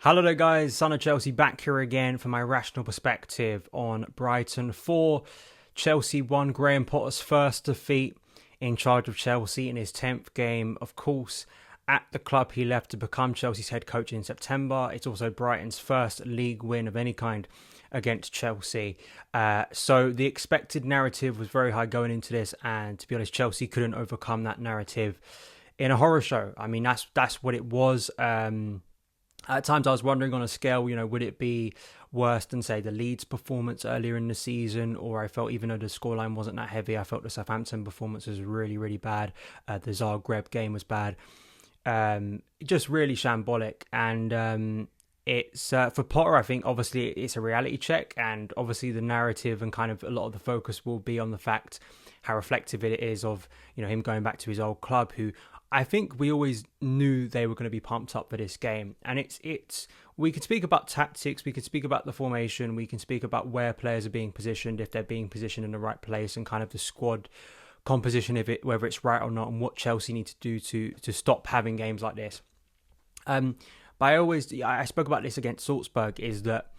Hello there guys, Son of Chelsea back here again for my rational perspective on Brighton 4, Chelsea 1, Graham Potter's first defeat in charge of Chelsea in his 10th game. Of course, at the club he left to become Chelsea's head coach in September. It's also Brighton's first league win of any kind against Chelsea. So the expected narrative was very high going into this, and to be honest, Chelsea couldn't overcome that narrative in a horror show. I mean, that's what it was. At times I was wondering on a scale, would it be worse than, say, the Leeds performance earlier in the season? Or I felt, even though the scoreline wasn't that heavy, I felt the Southampton performance was really, really bad. The Zagreb game was bad. Just really shambolic. And it's for Potter, I think, obviously, it's a reality check. And obviously the narrative and kind of a lot of the focus will be on the fact how reflective it is of, him going back to his old club, who I think we always knew they were going to be pumped up for this game. And it's we could speak about tactics, we could speak about the formation, we can speak about where players are being positioned, if they're being positioned in the right place, and kind of the squad composition of it, whether it's right or not, and what Chelsea need to do to stop having games like this. But I spoke about this against Salzburg, is that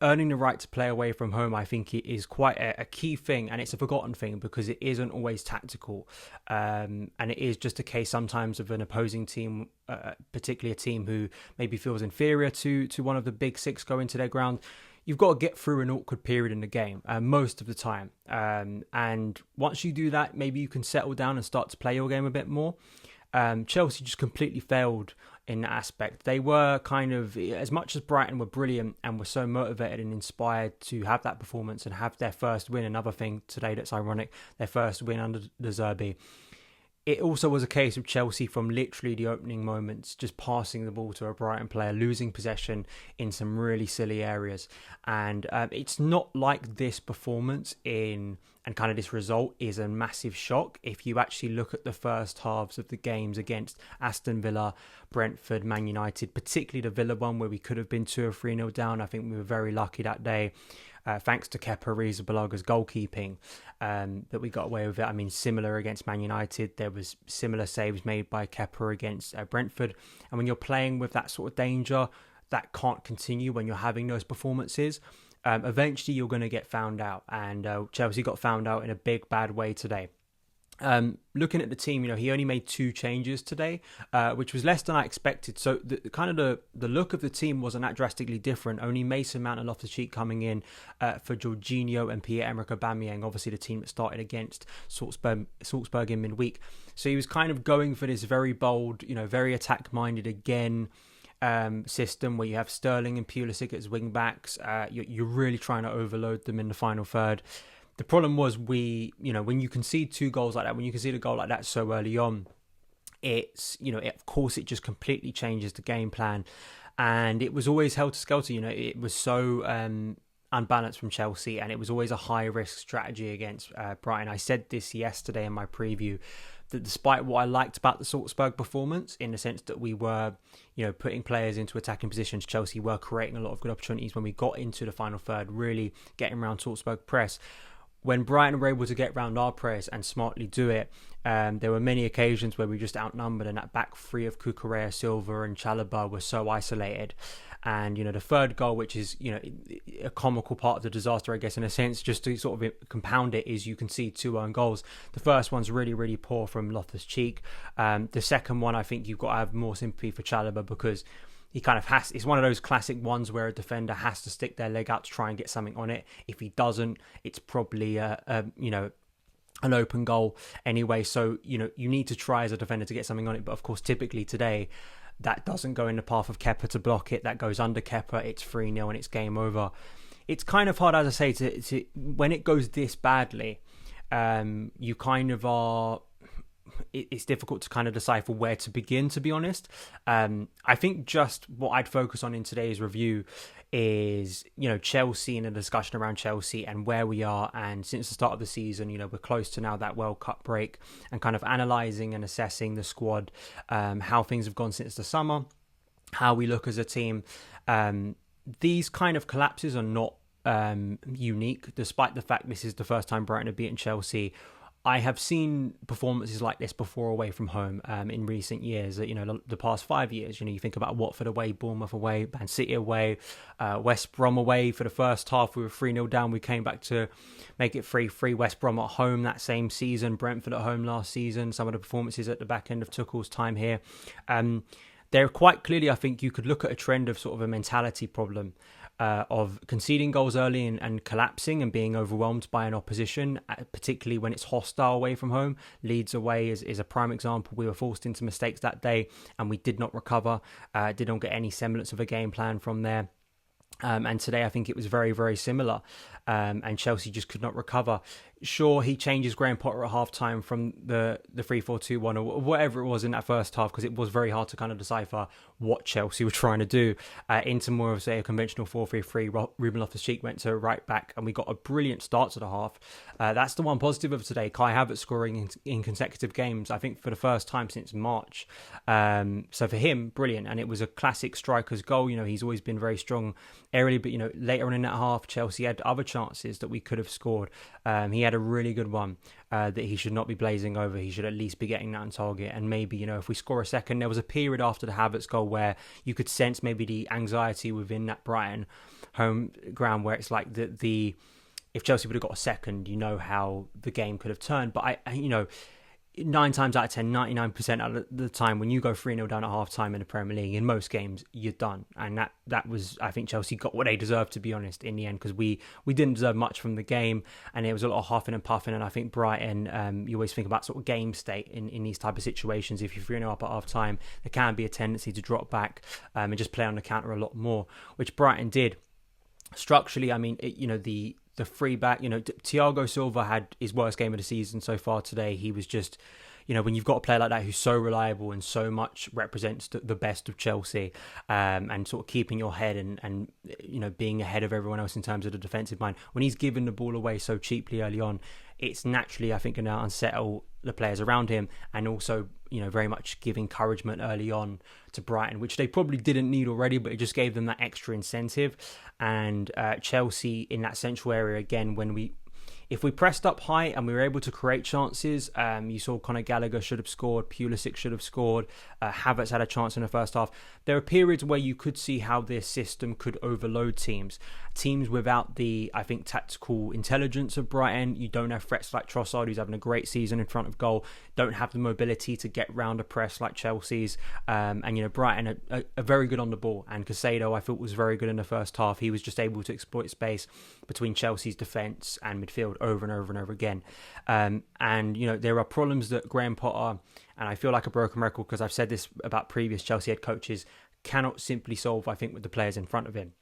earning the right to play away from home, I think, it is quite a key thing, and it's a forgotten thing because it isn't always tactical. And it is just a case sometimes of an opposing team, particularly a team who maybe feels inferior to one of the big six going to their ground. You've got to get through an awkward period in the game most of the time. And once you do that, maybe you can settle down and start to play your game a bit more. Chelsea just completely failed in that aspect. They were kind of, as much as Brighton were brilliant and were so motivated and inspired to have that performance and have their first win, another thing today that's ironic, their first win under the Zerbi. It also was a case of Chelsea from literally the opening moments just passing the ball to a Brighton player, losing possession in some really silly areas. And it's not like this performance and kind of this result is a massive shock. If you actually look at the first halves of the games against Aston Villa, Brentford, Man United, particularly the Villa one where we could have been 2 or 3-0 down. I think we were very lucky that day. Thanks to Kepa Arrizabalaga's goalkeeping, that we got away with it. I mean, similar against Man United, there was similar saves made by Kepa against Brentford. And when you're playing with that sort of danger, that can't continue when you're having those performances. Eventually, you're going to get found out. And Chelsea got found out in a big, bad way today. Looking at the team, he only made 2 changes today, which was less than I expected. So the look of the team wasn't that drastically different. Only Mason Mount and Loftus-Cheek coming in for Jorginho and Pierre-Emerick Aubameyang, obviously the team that started against Salzburg in midweek. So he was kind of going for this very bold, very attack-minded again system where you have Sterling and Pulisic as wing-backs. You're really trying to overload them in the final third. The problem was when you concede 2 goals like that, when you concede a goal like that so early on, of course it just completely changes the game plan. And it was always helter-skelter, it was so unbalanced from Chelsea, and it was always a high-risk strategy against Brighton. I said this yesterday in my preview, that despite what I liked about the Salzburg performance, in the sense that we were, putting players into attacking positions, Chelsea were creating a lot of good opportunities when we got into the final third, really getting around Salzburg press. When Brighton were able to get round our press and smartly do it, there were many occasions where we just outnumbered, and that back three of Cucurella, Silva and Chalobah were so isolated. And, the third goal, which is, a comical part of the disaster, I guess, in a sense, just to sort of compound it, is you can see 2 own goals. The first one's really, really poor from Loftus-Cheek. The second one, I think you've got to have more sympathy for Chalobah, because he kind of has, it's one of those classic ones where a defender has to stick their leg out to try and get something on it. If he doesn't, it's probably an open goal anyway. So, you need to try as a defender to get something on it. But of course, typically today, that doesn't go in the path of Kepa to block it. That goes under Kepa. It's 3-0 and it's game over. It's kind of hard, as I say, to when it goes this badly, you kind of are... It's difficult to kind of decipher where to begin, to be honest. I think just what I'd focus on in today's review is, Chelsea and the discussion around Chelsea and where we are. And since the start of the season, we're close to now that World Cup break, and kind of analysing and assessing the squad, how things have gone since the summer, how we look as a team. These kind of collapses are not unique, despite the fact this is the first time Brighton have beaten Chelsea. I have seen performances like this before away from home in recent years. The past 5 years. You think about Watford away, Bournemouth away, Man City away, West Brom away. For the first half, we were 3-0 down. We came back to make it 3-3. West Brom at home that same season. Brentford at home last season. Some of the performances at the back end of Tuchel's time here. There quite clearly, I think you could look at a trend of sort of a mentality problem. Of conceding goals early and collapsing and being overwhelmed by an opposition, particularly when it's hostile away from home. Leeds away is a prime example. We were forced into mistakes that day and we did not recover, did not get any semblance of a game plan from there. And today I think it was very, very similar. And Chelsea just could not recover. Sure, he changes Graham Potter at half-time from the 3-4-2-1 or whatever it was in that first half, because it was very hard to kind of decipher what Chelsea were trying to do, into more of, say, a conventional 4-3-3. Ruben Loftus-Cheek went to right back and we got a brilliant start to the half. That's the one positive of today. Kai Havertz scoring in consecutive games, I think for the first time since March. So for him, brilliant. And it was a classic striker's goal. He's always been very strong aerially, but later on in that half, Chelsea had other chances that we could have scored. He had a really good one that he should not be blazing over. He should at least be getting that on target. And maybe, if we score a second, there was a period after the Havertz goal where you could sense maybe the anxiety within that Brighton home ground, where it's like the if Chelsea would have got a second, how the game could have turned. But 9 times out of 10, 99% of the time, when you go 3-0 down at half time in the Premier League, in most games, you're done. And that was, I think Chelsea got what they deserved, to be honest, in the end, because we didn't deserve much from the game, and it was a lot of huffing and puffing. And I think Brighton, you always think about sort of game state in these type of situations. If you're 3-0 up at half time, there can be a tendency to drop back and just play on the counter a lot more, which Brighton did. Structurally, the free back, Thiago Silva had his worst game of the season so far today. He was just, when you've got a player like that who's so reliable and so much represents the best of Chelsea, and sort of keeping your head and being ahead of everyone else in terms of the defensive mind, when he's given the ball away so cheaply early on, it's naturally, I think, going to unsettle the players around him, and also, very much give encouragement early on to Brighton, which they probably didn't need already, but it just gave them that extra incentive. And Chelsea in that central area, again, if we pressed up high and we were able to create chances, you saw Conor Gallagher should have scored, Pulisic should have scored, Havertz had a chance in the first half. There are periods where you could see how this system could overload teams without the, I think, tactical intelligence of Brighton. You don't have threats like Trossard, who's having a great season in front of goal, don't have the mobility to get round a press like Chelsea's, and Brighton are very good on the ball, and Caicedo, I thought, was very good in the first half. He was just able to exploit space between Chelsea's defence and midfield over and over and over again. And there are problems that Graham Potter, and I feel like a broken record because I've said this about previous Chelsea head coaches, cannot simply solve, I think, with the players in front of him.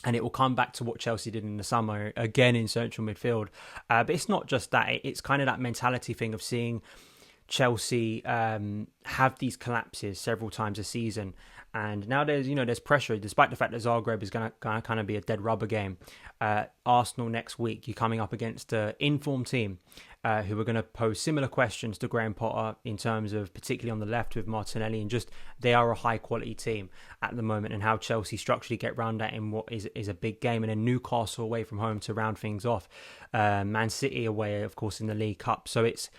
And it will come back to what Chelsea did in the summer, again in central midfield. But it's not just that. It's kind of that mentality thing of seeing Chelsea have these collapses several times a season. And now there's pressure, despite the fact that Zagreb is going to kind of be a dead rubber game. Arsenal next week, you're coming up against an informed team who are going to pose similar questions to Graham Potter in terms of, particularly on the left with Martinelli, and just they are a high quality team at the moment, and how Chelsea structurally get round that in what is a big game. And then Newcastle away from home to round things off. Man City away, of course, in the League Cup. So it's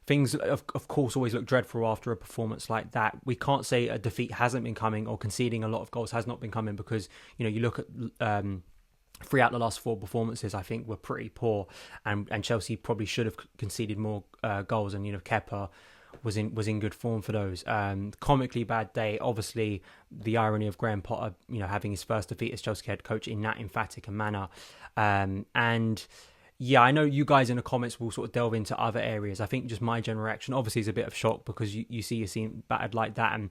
things, of course, always look dreadful after a performance like that. We can't say a defeat hasn't been coming, or conceding a lot of goals has not been coming, because you look at 3 out of the last 4 performances, I think, were pretty poor, and Chelsea probably should have conceded more goals. And Kepa was in good form for those. Comically bad day, obviously. The irony of Graham Potter, having his first defeat as Chelsea head coach in that emphatic a manner, and. Yeah, I know you guys in the comments will sort of delve into other areas. I think just my general reaction, obviously, is a bit of shock, because you see your team battered like that. And,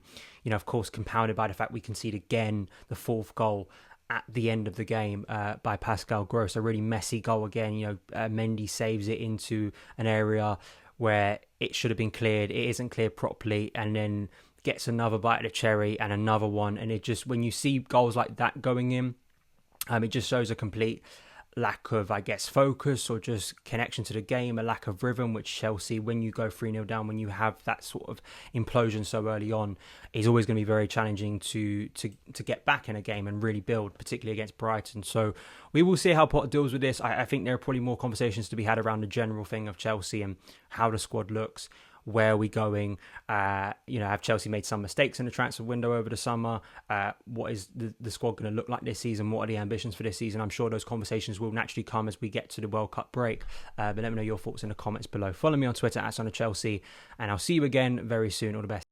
of course, compounded by the fact we concede again the 4th goal at the end of the game by Pascal Gross. A really messy goal again. Mendy saves it into an area where it should have been cleared. It isn't cleared properly, and then gets another bite of the cherry and another one. And it just, when you see goals like that going in, it just shows a complete lack of, I guess, focus or just connection to the game, a lack of rhythm, which Chelsea, when you go 3-0 down, when you have that sort of implosion so early on, is always going to be very challenging to get back in a game and really build, particularly against Brighton. So we will see how Potter deals with this. I think there are probably more conversations to be had around the general thing of Chelsea and how the squad looks. Where are we going? Have Chelsea made some mistakes in the transfer window over the summer? What is the squad going to look like this season? What are the ambitions for this season? I'm sure those conversations will naturally come as we get to the World Cup break. But let me know your thoughts in the comments below. Follow me on Twitter at SonOfChelsea, and I'll see you again very soon. All the best.